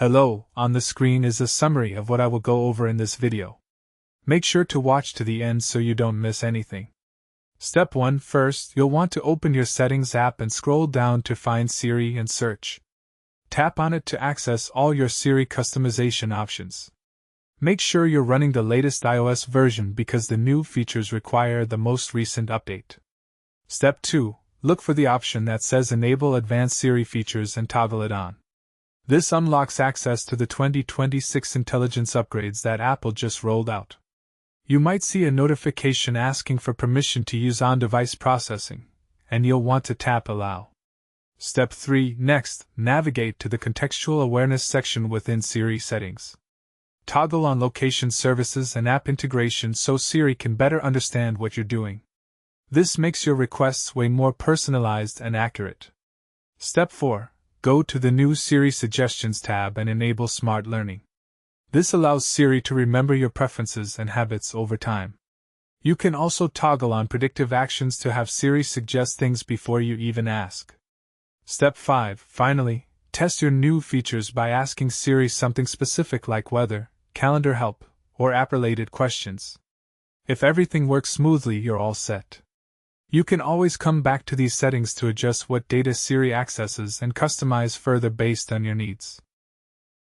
Hello, on the screen is a summary of what I will go over in this video. Make sure to watch to the end so you don't miss anything. Step 1. First, you'll want to open your Settings app and scroll down to find Siri and search. Tap on it to access all your Siri customization options. Make sure you're running the latest iOS version because the new features require the most recent update. Step 2. Look for the option that says Enable Advanced Siri Features and toggle it on. This unlocks access to the 2026 intelligence upgrades that Apple just rolled out. You might see a notification asking for permission to use on-device processing, and you'll want to tap Allow. Step 3. Next, navigate to the Contextual Awareness section within Siri settings. Toggle on Location Services and App Integration so Siri can better understand what you're doing. This makes your requests way more personalized and accurate. Step 4. Go to the new Siri Suggestions tab and enable Smart Learning. This allows Siri to remember your preferences and habits over time. You can also toggle on Predictive Actions to have Siri suggest things before you even ask. Step 5. Finally, test your new features by asking Siri something specific like weather, calendar help, or app-related questions. If everything works smoothly, you're all set. You can always come back to these settings to adjust what data Siri accesses and customize further based on your needs.